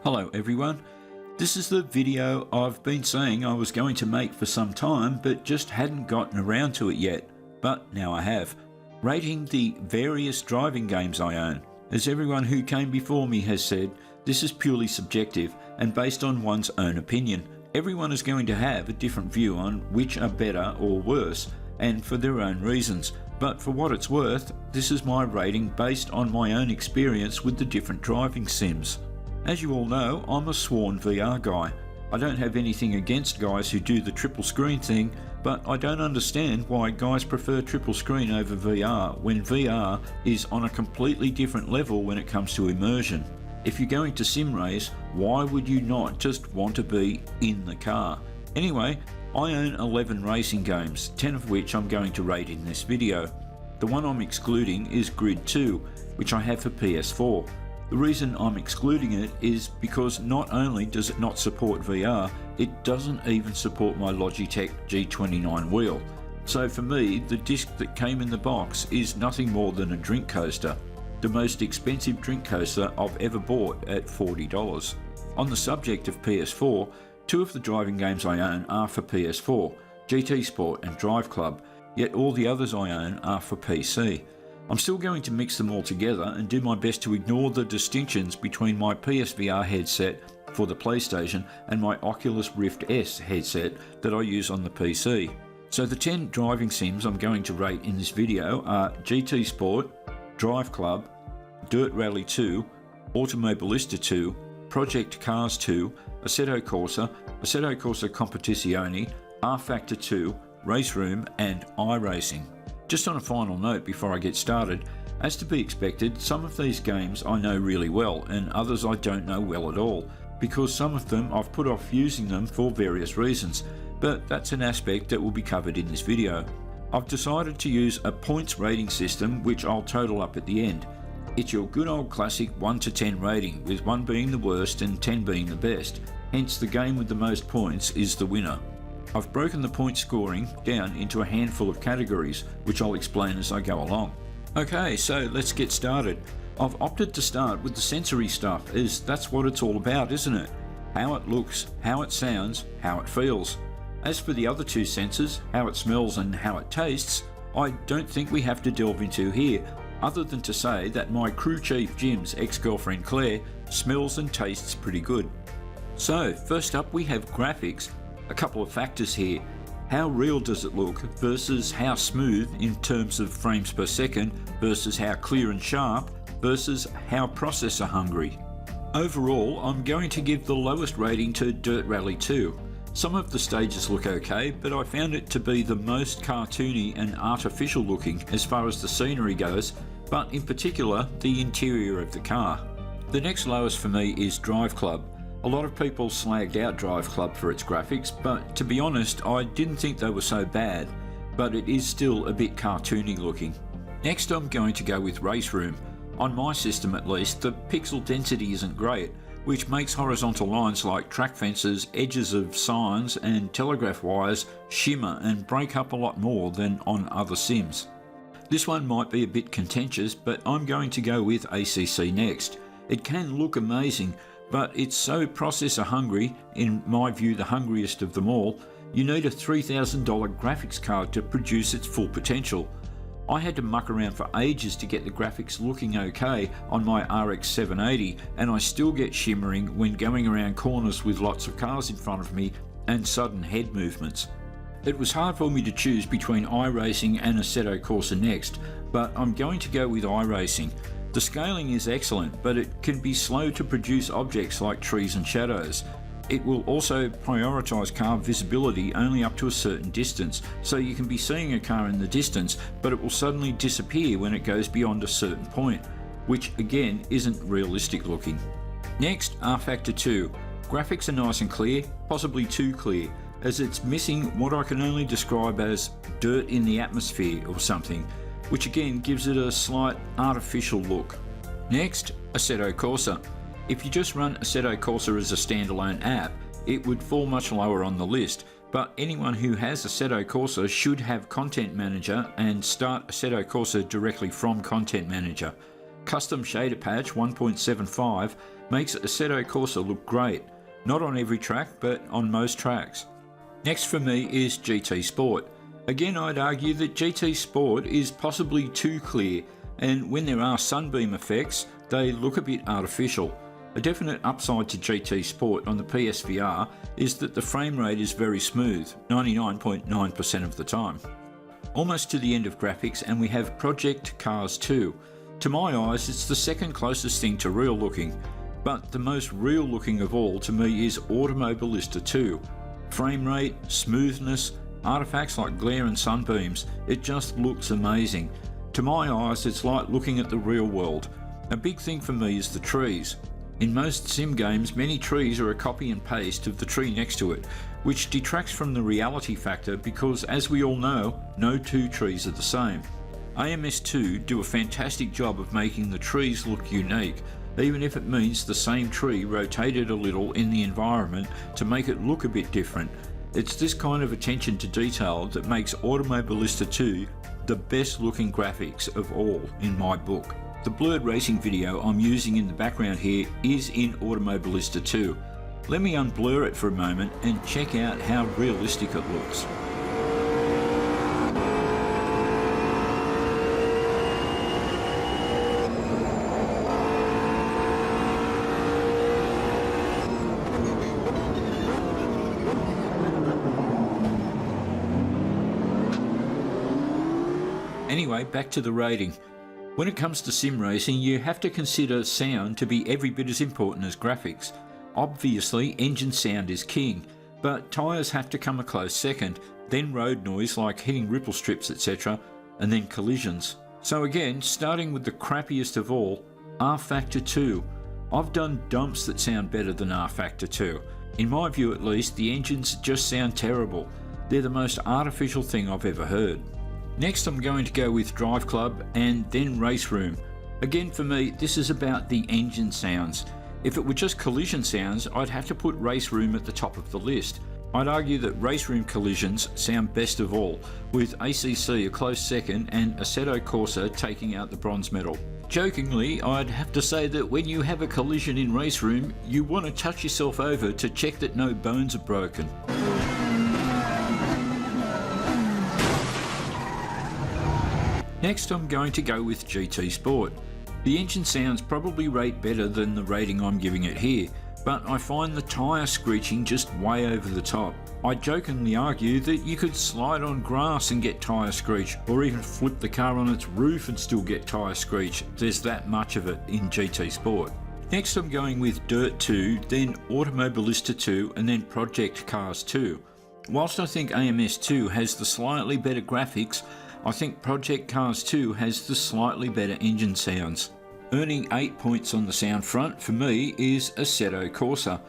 Hello everyone, this is the video I've been saying I was going to make for some time but just hadn't gotten around to it yet, but now I have. Rating the various driving games I own. As everyone who came before me has said, this is purely subjective and based on one's own opinion. Everyone is going to have a different view on which are better or worse, and for their own reasons, but for what it's worth, this is my rating based on my own experience with the different driving sims. As you all know, I'm a sworn VR guy. I don't have anything against guys who do the triple screen thing, but I don't understand why guys prefer triple screen over VR when VR is on a completely different level when it comes to immersion. If you're going to sim race, why would you not just want to be in the car? Anyway, I own 11 racing games, 10 of which I'm going to rate in this video. The one I'm excluding is Grid 2, which I have for PS4. The reason I'm excluding it is because not only does it not support VR, it doesn't even support my Logitech G29 wheel. So for me, the disc that came in the box is nothing more than a drink coaster. The most expensive drink coaster I've ever bought at $40. On the subject of PS4, two of the driving games I own are for PS4, GT Sport and Drive Club, yet all the others I own are for PC. I'm still going to mix them all together and do my best to ignore the distinctions between my PSVR headset for the PlayStation and my Oculus Rift S headset that I use on the PC. So the 10 driving sims I'm going to rate in this video are GT Sport, Drive Club, Dirt Rally 2, Automobilista 2, Project Cars 2, Assetto Corsa, Assetto Corsa Competizione, R-Factor 2, Race Room and iRacing. Just on a final note before I get started, as to be expected, some of these games I know really well and others I don't know well at all, because some of them I've put off using them for various reasons, but that's an aspect that will be covered in this video. I've decided to use a points rating system which I'll total up at the end. It's your good old classic 1 to 10 rating, with 1 being the worst and 10 being the best, hence the game with the most points is the winner. I've broken the point scoring down into a handful of categories, which I'll explain as I go along. Okay, so let's get started. I've opted to start with the sensory stuff, as that's what it's all about, isn't it? How it looks, how it sounds, how it feels. As for the other two senses, how it smells and how it tastes, I don't think we have to delve into here, other than to say that my crew chief Jim's ex-girlfriend Claire smells and tastes pretty good. So first up we have graphics. A couple of factors here. How real does it look versus how smooth in terms of frames per second versus how clear and sharp versus how processor hungry. Overall, I'm going to give the lowest rating to Dirt Rally 2. Some of the stages look okay, but I found it to be the most cartoony and artificial looking as far as the scenery goes, but in particular the interior of the car. The next lowest for me is Drive Club. A lot of people slagged out Drive Club for its graphics, but to be honest, I didn't think they were so bad, but it is still a bit cartoony looking. Next I'm going to go with Race Room. On my system at least, the pixel density isn't great, which makes horizontal lines like track fences, edges of signs and telegraph wires shimmer and break up a lot more than on other sims. This one might be a bit contentious, but I'm going to go with ACC next. It can look amazing, but it's so processor hungry, in my view the hungriest of them all. You need a $3,000 graphics card to produce its full potential. I had to muck around for ages to get the graphics looking okay on my RX 780, and I still get shimmering when going around corners with lots of cars in front of me and sudden head movements. It was hard for me to choose between iRacing and Assetto Corsa next, but I'm going to go with iRacing. The scaling is excellent, but it can be slow to produce objects like trees and shadows. It will also prioritise car visibility only up to a certain distance, so you can be seeing a car in the distance, but it will suddenly disappear when it goes beyond a certain point, which again isn't realistic looking. Next, R-Factor 2. Graphics are nice and clear, possibly too clear, as it's missing what I can only describe as dirt in the atmosphere or something, which again gives it a slight artificial look. Next, Assetto Corsa. If you just run Assetto Corsa as a standalone app, it would fall much lower on the list, but anyone who has Assetto Corsa should have Content Manager and start Assetto Corsa directly from Content Manager. Custom Shader Patch 1.75 makes Assetto Corsa look great, not on every track but on most tracks. Next for me is GT Sport. Again, I'd argue that GT Sport is possibly too clear, and when there are sunbeam effects, they look a bit artificial. A definite upside to GT Sport on the PSVR is that the frame rate is very smooth, 99.9% of the time. Almost to the end of graphics, and we have Project Cars 2. To my eyes, it's the second closest thing to real looking, but the most real looking of all to me is Automobilista 2. Frame rate, smoothness, artifacts like glare and sunbeams, it just looks amazing. To my eyes, it's like looking at the real world. A big thing for me is the trees. In most sim games, many trees are a copy and paste of the tree next to it, which detracts from the reality factor because, as we all know, no two trees are the same. AMS2 do a fantastic job of making the trees look unique, even if it means the same tree rotated a little in the environment to make it look a bit different. It's this kind of attention to detail that makes Automobilista 2 the best looking graphics of all in my book. The blurred racing video I'm using in the background here is in Automobilista 2. Let me unblur it for a moment and check out how realistic it looks. Anyway, back to the rating. When it comes to sim racing, you have to consider sound to be every bit as important as graphics. Obviously, engine sound is king, but tyres have to come a close second, then road noise like hitting ripple strips, etc., and then collisions. So again, starting with the crappiest of all, R-Factor 2. I've done dumps that sound better than R-Factor 2. In my view at least, the engines just sound terrible. They're the most artificial thing I've ever heard. Next I'm going to go with Drive Club and then Race Room. Again for me, this is about the engine sounds. If it were just collision sounds, I'd have to put Race Room at the top of the list. I'd argue that Race Room collisions sound best of all, with ACC a close second and Assetto Corsa taking out the bronze medal. Jokingly, I'd have to say that when you have a collision in Race Room, you want to touch yourself over to check that no bones are broken. Next I'm going to go with GT Sport. The engine sounds probably rate better than the rating I'm giving it here, but I find the tyre screeching just way over the top. I jokingly argue that you could slide on grass and get tyre screech, or even flip the car on its roof and still get tyre screech. There's that much of it in GT Sport. Next I'm going with Dirt 2, then Automobilista 2, and then Project Cars 2. Whilst I think AMS2 has the slightly better graphics, I think Project Cars 2 has the slightly better engine sounds. Earning 8 points on the sound front for me is Assetto Corsa.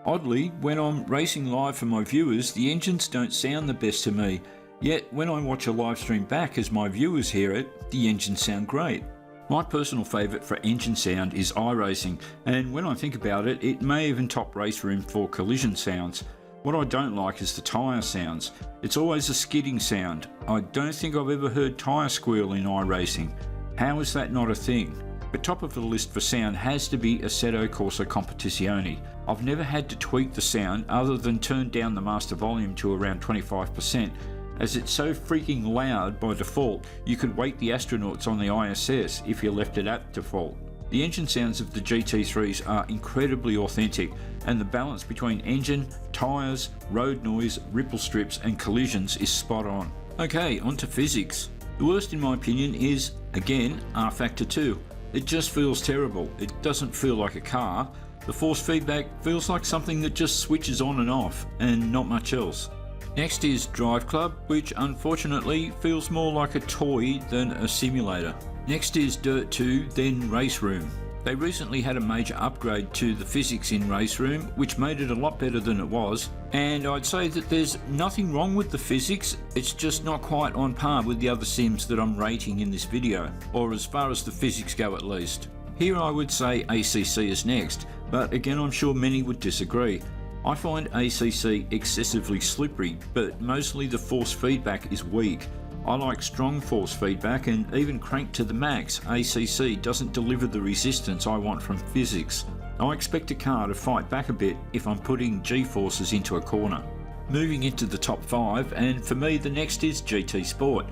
Oddly, when I'm racing live for my viewers, the engines don't sound the best to me, yet when I watch a live stream back as my viewers hear it, the engines sound great. My personal favourite for engine sound is iRacing, and when I think about it, it may even top Race Room for collision sounds. What I don't like is the tyre sounds. It's always a skidding sound. I don't think I've ever heard tyre squeal in iRacing. How is that not a thing? But top of the list for sound has to be Assetto Corsa Competizione. I've never had to tweak the sound other than turn down the master volume to around 25%, as it's so freaking loud by default you could wake the astronauts on the ISS if you left it at default. The engine sounds of the GT3s are incredibly authentic, and the balance between engine, tyres, road noise, ripple strips and collisions is spot on. Okay, on to physics. The worst in my opinion is, again, R-Factor 2. It just feels terrible. It doesn't feel like a car. The force feedback feels like something that just switches on and off, and not much else. Next is Drive Club, which unfortunately feels more like a toy than a simulator. Next is Dirt 2, then Race Room. They recently had a major upgrade to the physics in Race Room, which made it a lot better than it was, and I'd say that there's nothing wrong with the physics, it's just not quite on par with the other sims that I'm rating in this video, or as far as the physics go at least. Here I would say ACC is next, but again I'm sure many would disagree. I find ACC excessively slippery, but mostly the force feedback is weak. I like strong force feedback, and even cranked to the max, ACC doesn't deliver the resistance I want from physics. I expect a car to fight back a bit if I'm putting G-forces into a corner. Moving into the top 5, and for me the next is GT Sport.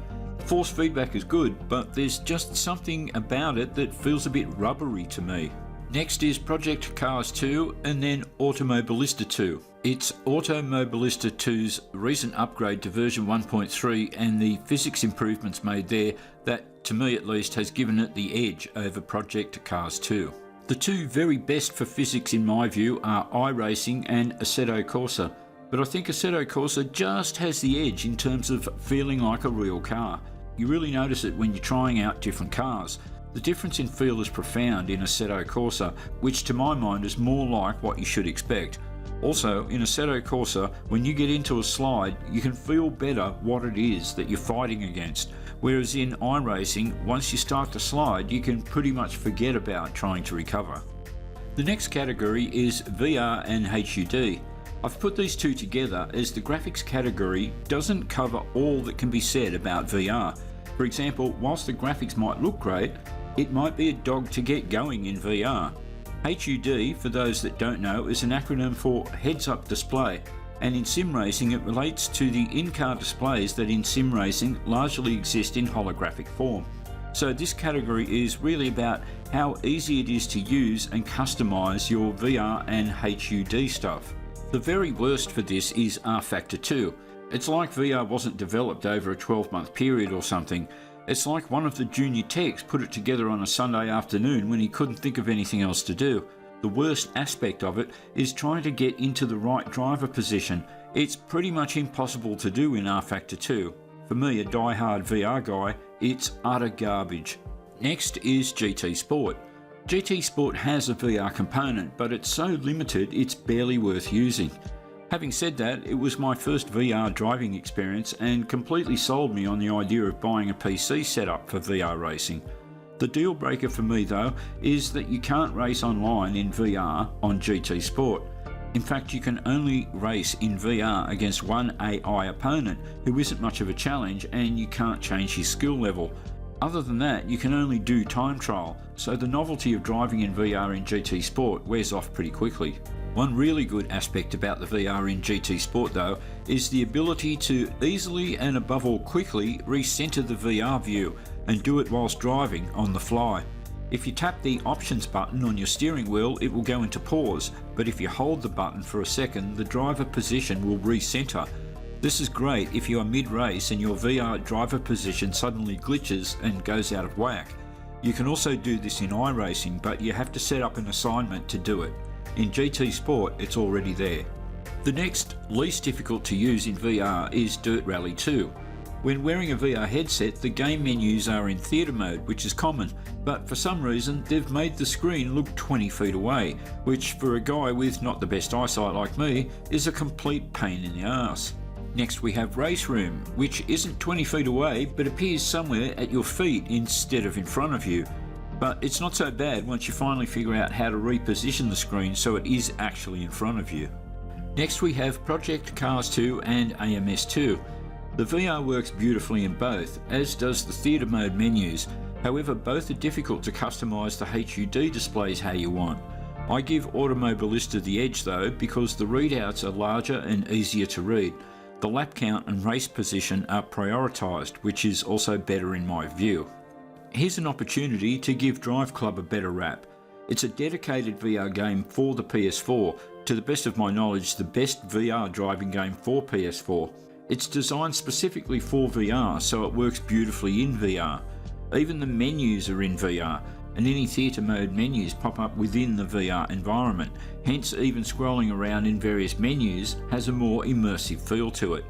Force feedback is good, but there's just something about it that feels a bit rubbery to me. Next is Project Cars 2 and then Automobilista 2. It's Automobilista 2's recent upgrade to version 1.3 and the physics improvements made there that, to me at least, has given it the edge over Project Cars 2. The two very best for physics in my view are iRacing and Assetto Corsa, but I think Assetto Corsa just has the edge in terms of feeling like a real car. You really notice it when you're trying out different cars. The difference in feel is profound in Assetto Corsa, which to my mind is more like what you should expect. Also, in Assetto Corsa, when you get into a slide, you can feel better what it is that you're fighting against, whereas in iRacing, once you start to slide, you can pretty much forget about trying to recover. The next category is VR and HUD. I've put these two together as the graphics category doesn't cover all that can be said about VR. For example, whilst the graphics might look great, it might be a dog to get going in VR. HUD, for those that don't know, is an acronym for Heads-Up Display, and in sim racing it relates to the in-car displays that in sim racing largely exist in holographic form. So this category is really about how easy it is to use and customise your VR and HUD stuff. The very worst for this is R-Factor 2. It's like VR wasn't developed over a 12-month period or something. It's like one of the junior techs put it together on a Sunday afternoon when he couldn't think of anything else to do. The worst aspect of it is trying to get into the right driver position. It's pretty much impossible to do in R-Factor 2. For me, a die-hard VR guy, it's utter garbage. Next is GT Sport. GT Sport has a VR component, but it's so limited it's barely worth using. Having said that, it was my first VR driving experience and completely sold me on the idea of buying a PC setup for VR racing. The deal breaker for me though is that you can't race online in VR on GT Sport. In fact, you can only race in VR against one AI opponent who isn't much of a challenge, and you can't change his skill level. Other than that, you can only do time trial, so the novelty of driving in VR in GT Sport wears off pretty quickly. One really good aspect about the VR in GT Sport though is the ability to easily and above all quickly recenter the VR view and do it whilst driving on the fly. If you tap the options button on your steering wheel, it will go into pause, but if you hold the button for a second, the driver position will recenter. This is great if you are mid-race and your VR driver position suddenly glitches and goes out of whack. You can also do this in iRacing, but you have to set up an assignment to do it. In GT Sport, it's already there. The next least difficult to use in VR is Dirt Rally 2. When wearing a VR headset, the game menus are in theatre mode, which is common, but for some reason they've made the screen look 20 feet away, which for a guy with not the best eyesight like me is a complete pain in the arse. Next we have Race Room, which isn't 20 feet away but appears somewhere at your feet instead of in front of you. But it's not so bad once you finally figure out how to reposition the screen so it is actually in front of you. Next we have Project Cars 2 and AMS 2. The VR works beautifully in both, as does the theatre mode menus. However, both are difficult to customise the HUD displays how you want. I give Automobilista the edge though, because the readouts are larger and easier to read. The lap count and race position are prioritised, which is also better in my view. Here's an opportunity to give Drive Club a better rap. It's a dedicated VR game for the PS4, to the best of my knowledge the best VR driving game for PS4. It's designed specifically for VR, so it works beautifully in VR. Even the menus are in VR, and any theatre mode menus pop up within the VR environment, hence even scrolling around in various menus has a more immersive feel to it.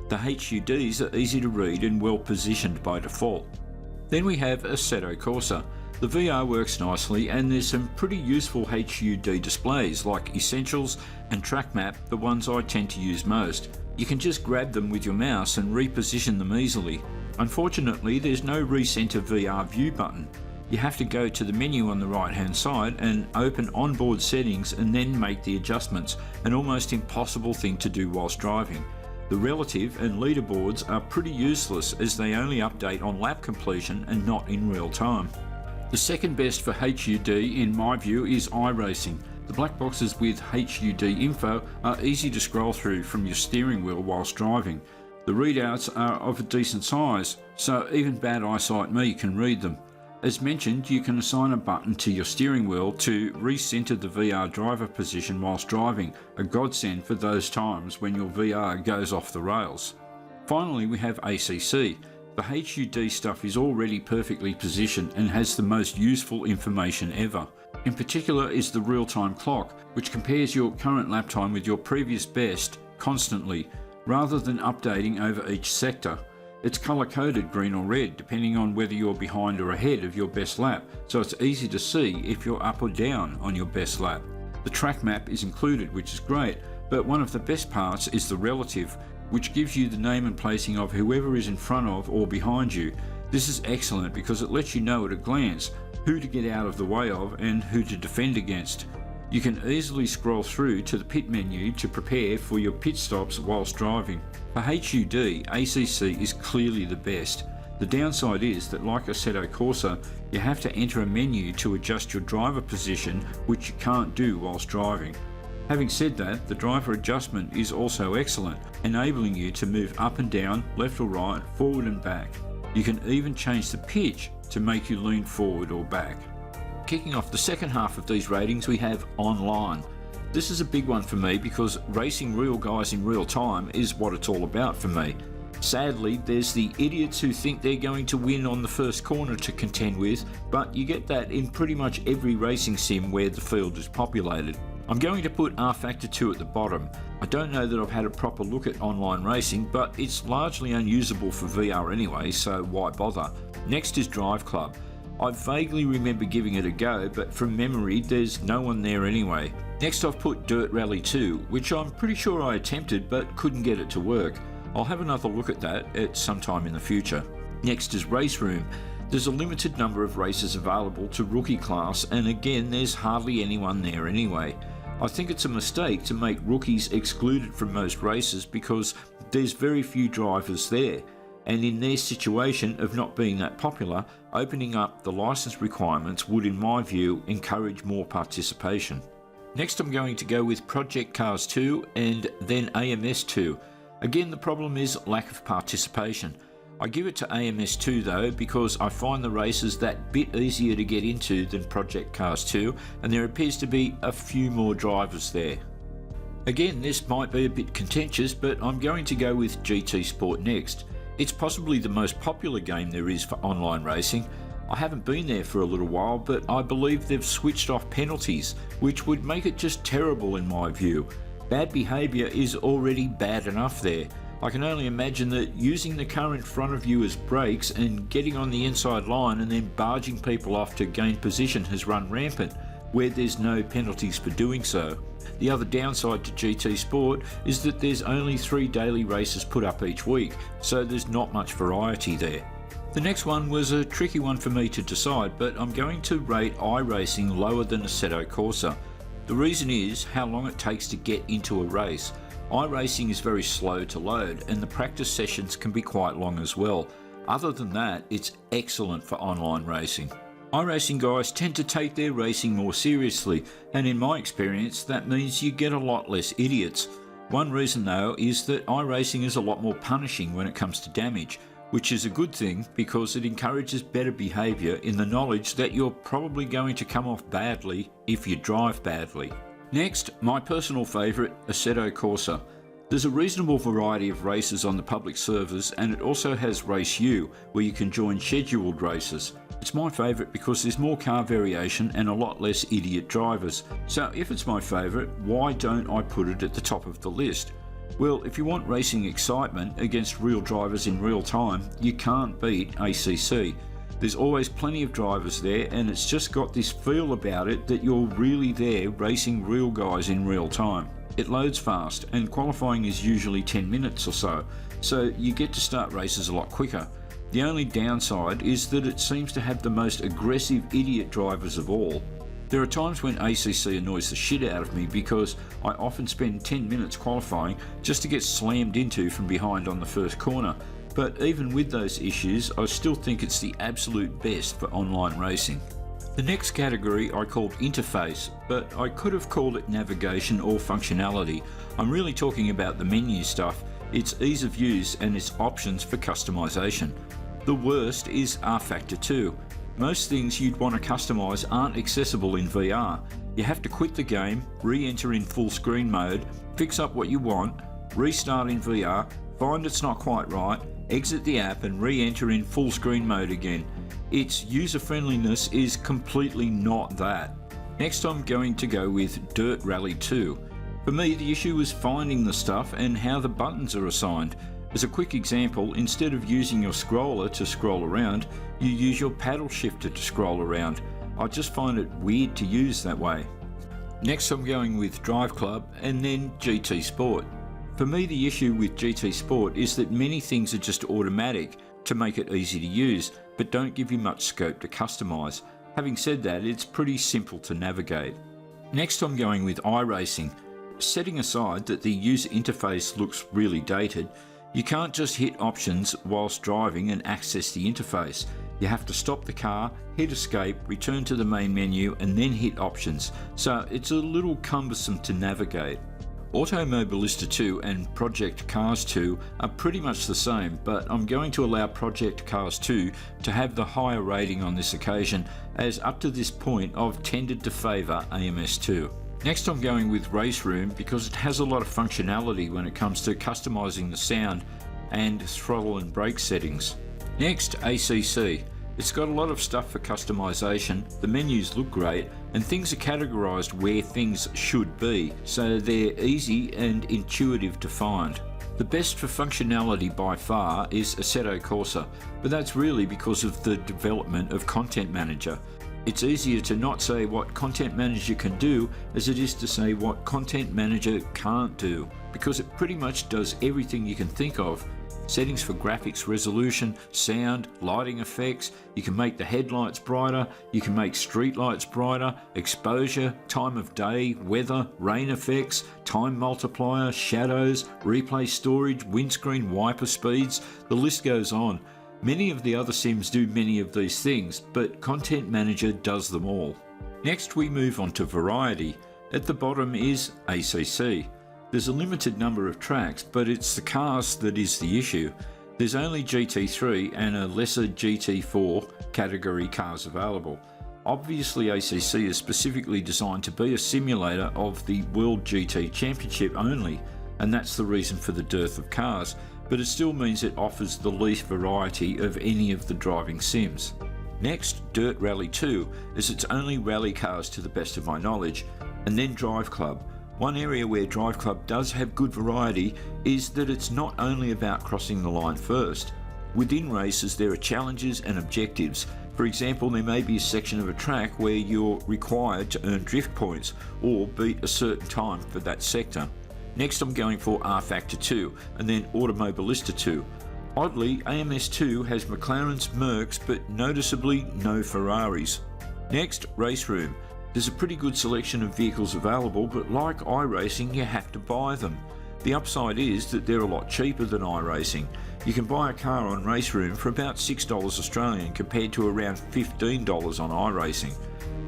The HUDs are easy to read and well positioned by default. Then we have Asceto Corsa. The VR works nicely and there's some pretty useful HUD displays like Essentials and Track Map, the ones I tend to use most. You can just grab them with your mouse and reposition them easily. Unfortunately, there's no recenter VR view button. You have to go to the menu on the right hand side and open onboard settings and then make the adjustments, an almost impossible thing to do whilst driving. The relative and leaderboards are pretty useless as they only update on lap completion and not in real time. The second best for HUD in my view is iRacing. The black boxes with HUD info are easy to scroll through from your steering wheel whilst driving. The readouts are of a decent size, so even bad eyesight me can read them. As mentioned, you can assign a button to your steering wheel to recenter the VR driver position whilst driving, a godsend for those times when your VR goes off the rails. Finally, we have ACC. The HUD stuff is already perfectly positioned and has the most useful information ever. In particular is the real-time clock, which compares your current lap time with your previous best constantly, rather than updating over each sector. It's colour-coded green or red, depending on whether you're behind or ahead of your best lap, so it's easy to see if you're up or down on your best lap. The track map is included, which is great, but one of the best parts is the relative, which gives you the name and placing of whoever is in front of or behind you. This is excellent because it lets you know at a glance who to get out of the way of and who to defend against. You can easily scroll through to the pit menu to prepare for your pit stops whilst driving. For HUD, ACC is clearly the best. The downside is that, like Assetto Corsa, you have to enter a menu to adjust your driver position, which you can't do whilst driving. Having said that, the driver adjustment is also excellent, enabling you to move up and down, left or right, forward and back. You can even change the pitch to make you lean forward or back. Kicking off the second half of these ratings, we have online. This is a big one for me because racing real guys in real time is what it's all about for me. Sadly, there's the idiots who think they're going to win on the first corner to contend with, but you get that in pretty much every racing sim where the field is populated. I'm going to put R-Factor 2 at the bottom. I don't know that I've had a proper look at online racing, but it's largely unusable for VR anyway, so why bother? Next is Drive Club. I vaguely remember giving it a go, but from memory there's no one there anyway. Next I've put Dirt Rally 2, which I'm pretty sure I attempted but couldn't get it to work. I'll have another look at that at some time in the future. Next is Race Room. There's a limited number of races available to rookie class, and again there's hardly anyone there anyway. I think it's a mistake to make rookies excluded from most races because there's very few drivers there, and in their situation of not being that popular, opening up the license requirements would, in my view, encourage more participation. Next I'm going to go with Project Cars 2 and then AMS 2. Again, the problem is lack of participation. I give it to AMS 2 though because I find the races that bit easier to get into than Project Cars 2, and there appears to be a few more drivers there. Again, this might be a bit contentious, but I'm going to go with GT Sport next. It's possibly the most popular game there is for online racing. I haven't been there for a little while, but I believe they've switched off penalties, which would make it just terrible in my view. Bad behaviour is already bad enough there. I can only imagine that using the car in front of you as brakes and getting on the inside line and then barging people off to gain position has run rampant, where there's no penalties for doing so. The other downside to GT Sport is that there's only 3 daily races put up each week, so there's not much variety there. The next one was a tricky one for me to decide, but I'm going to rate iRacing lower than Assetto Corsa. The reason is how long it takes to get into a race. iRacing is very slow to load, and the practice sessions can be quite long as well. Other than that, it's excellent for online racing. iRacing guys tend to take their racing more seriously, and in my experience that means you get a lot less idiots. One reason though is that iRacing is a lot more punishing when it comes to damage, which is a good thing because it encourages better behaviour in the knowledge that you're probably going to come off badly if you drive badly. Next, my personal favourite, Asceto Corsa. There's a reasonable variety of races on the public servers, and it also has Race U, where you can join scheduled races. It's my favourite because there's more car variation and a lot less idiot drivers. So if it's my favourite, why don't I put it at the top of the list? Well, if you want racing excitement against real drivers in real time, you can't beat ACC. There's always plenty of drivers there, and it's just got this feel about it that you're really there racing real guys in real time. It loads fast, and qualifying is usually 10 minutes or so you get to start races a lot quicker. The only downside is that it seems to have the most aggressive idiot drivers of all. There are times when ACC annoys the shit out of me because I often spend 10 minutes qualifying just to get slammed into from behind on the first corner, but even with those issues I still think it's the absolute best for online racing. The next category I called interface, but I could have called it navigation or functionality. I'm really talking about the menu stuff, its ease of use and its options for customization. The worst is R-Factor 2. Most things you'd want to customise aren't accessible in VR. You have to quit the game, re-enter in full screen mode, fix up what you want, restart in VR, find it's not quite right, exit the app and re-enter in full screen mode again. Its user friendliness is completely not that. Next I'm going to go with Dirt Rally 2. For me the issue was finding the stuff and how the buttons are assigned. As a quick example, instead of using your scroller to scroll around, you use your paddle shifter to scroll around. I just find it weird to use that way. Next I'm going with Drive Club and then GT Sport. For me the issue with GT Sport is that many things are just automatic to make it easy to use, but don't give you much scope to customise. Having said that, it's pretty simple to navigate. Next I'm going with iRacing. Setting aside that the user interface looks really dated, you can't just hit options whilst driving and access the interface. You have to stop the car, hit escape, return to the main menu and then hit options, so it's a little cumbersome to navigate. Automobilista 2 and Project Cars 2 are pretty much the same, but I'm going to allow Project Cars 2 to have the higher rating on this occasion, as up to this point I've tended to favour AMS2. Next I'm going with Race Room because it has a lot of functionality when it comes to customising the sound and throttle and brake settings. Next, ACC. It's got a lot of stuff for customisation, the menus look great and things are categorised where things should be, so they're easy and intuitive to find. The best for functionality by far is Assetto Corsa, but that's really because of the development of Content Manager. It's easier to not say what Content Manager can do as it is to say what Content Manager can't do, because it pretty much does everything you can think of. Settings for graphics resolution, sound, lighting effects, you can make the headlights brighter, you can make street lights brighter, exposure, time of day, weather, rain effects, time multiplier, shadows, replay storage, windscreen wiper speeds, the list goes on. Many of the other sims do many of these things, but Content Manager does them all. Next we move on to variety. At the bottom is ACC. There's a limited number of tracks, but it's the cars that is the issue. There's only GT3 and a lesser GT4 category cars available. Obviously ACC is specifically designed to be a simulator of the World GT Championship only, and that's the reason for the dearth of cars, but it still means it offers the least variety of any of the driving sims. Next, Dirt Rally 2, as it's only rally cars to the best of my knowledge, and then Drive Club. One area where Drive Club does have good variety is that it's not only about crossing the line first. Within races there are challenges and objectives. For example, there may be a section of a track where you're required to earn drift points or beat a certain time for that sector. Next I'm going for R-Factor 2 and then Automobilista 2. Oddly, AMS2 has McLarens, Mercs, but noticeably no Ferraris. Next, Race Room. There's a pretty good selection of vehicles available, but like iRacing you have to buy them. The upside is that they're a lot cheaper than iRacing. You can buy a car on Race Room for about $6 Australian compared to around $15 on iRacing.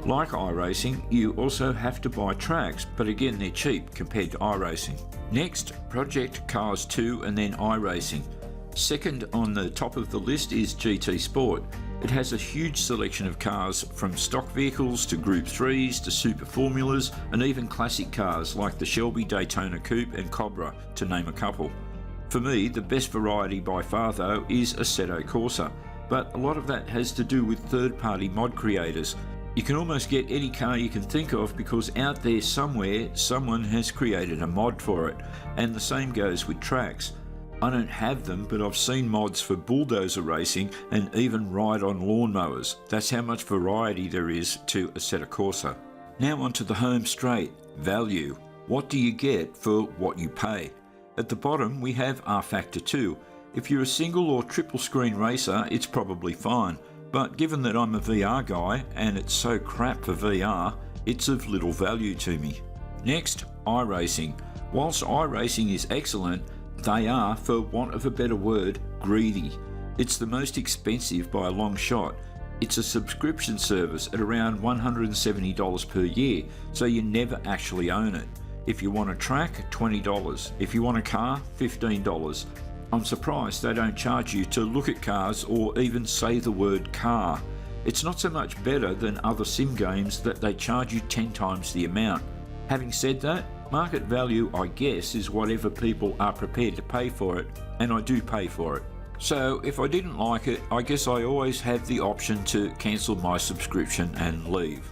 Like iRacing, you also have to buy tracks, but again they're cheap compared to iRacing. Next, Project Cars 2 and then iRacing. Second on the top of the list is GT Sport. It has a huge selection of cars from stock vehicles to Group 3s to Super Formulas and even classic cars like the Shelby Daytona Coupe and Cobra, to name a couple. For me, the best variety by far though is Assetto Corsa, but a lot of that has to do with third-party mod creators. You can almost get any car you can think of because out there somewhere someone has created a mod for it, and the same goes with tracks. I don't have them, but I've seen mods for bulldozer racing and even ride on lawnmowers. That's how much variety there is to Assetto Corsa. Now onto the home straight, value. What do you get for what you pay? At the bottom we have R-Factor 2. If you're a single or triple screen racer it's probably fine, but given that I'm a VR guy and it's so crap for VR, it's of little value to me. Next, iRacing. Whilst iRacing is excellent, they are, for want of a better word, greedy. It's the most expensive by a long shot. It's a subscription service at around $170 per year, so you never actually own it. If you want a track, $20. If you want a car, $15. I'm surprised they don't charge you to look at cars or even say the word car. It's not so much better than other sim games that they charge you 10 times the amount. Having said that, market value, I guess, is whatever people are prepared to pay for it, and I do pay for it. So if I didn't like it, I guess I always have the option to cancel my subscription and leave.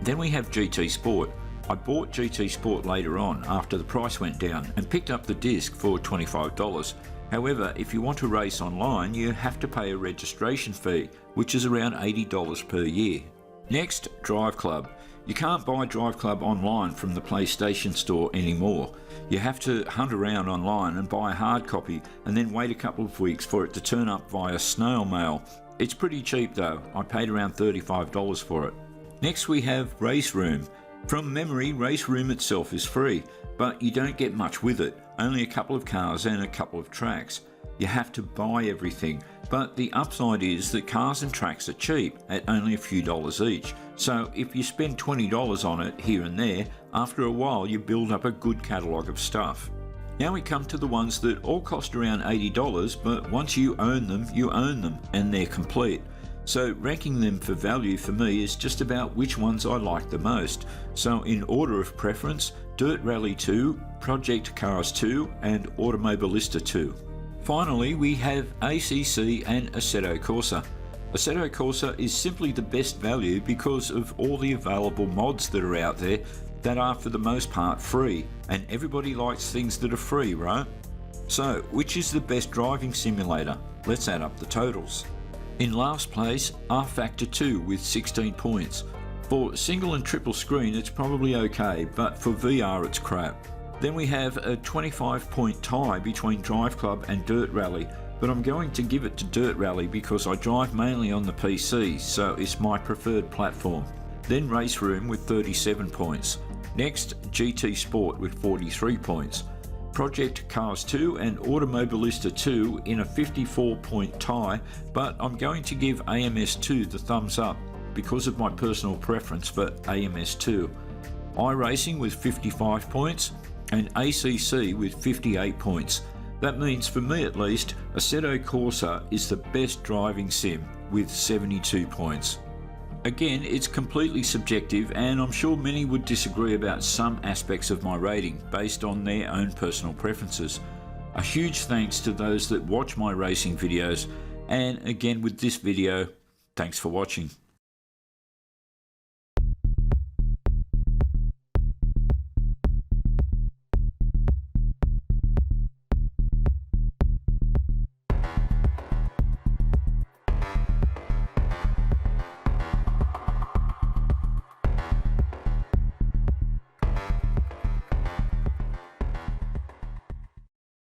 Then we have GT Sport. I bought GT Sport later on after the price went down and picked up the disc for $25. However, if you want to race online, you have to pay a registration fee, which is around $80 per year. Next, Drive Club. You can't buy Drive Club online from the PlayStation Store anymore. You have to hunt around online and buy a hard copy and then wait a couple of weeks for it to turn up via snail mail. It's pretty cheap though. I paid around $35 for it. Next we have Race Room. From memory, Race Room itself is free, but you don't get much with it. Only a couple of cars and a couple of tracks. You have to buy everything, but the upside is that cars and tracks are cheap at only a few dollars each. So if you spend $20 on it here and there, after a while you build up a good catalogue of stuff. Now we come to the ones that all cost around $80, but once you own them, and they're complete. So ranking them for value for me is just about which ones I like the most. So in order of preference, Dirt Rally 2, Project Cars 2 and Automobilista 2. Finally, we have ACC and Assetto Corsa. Assetto Corsa is simply the best value because of all the available mods that are out there that are for the most part free, and everybody likes things that are free, right? So, which is the best driving simulator? Let's add up the totals. In last place, R-Factor 2 with 16 points. For single and triple screen it's probably okay, but for VR it's crap. Then we have a 25-point tie between Drive Club and Dirt Rally, but I'm going to give it to Dirt Rally because I drive mainly on the PC, so it's my preferred platform. Then Race Room with 37 points. Next, GT Sport with 43 points. Project Cars 2 and Automobilista 2 in a 54-point tie, but I'm going to give AMS2 the thumbs up because of my personal preference for AMS2. iRacing with 55 points and ACC with 58 points. That means, for me at least, Assetto Corsa is the best driving sim with 72 points. Again, it's completely subjective, and I'm sure many would disagree about some aspects of my rating based on their own personal preferences. A huge thanks to those that watch my racing videos, and again with this video, thanks for watching.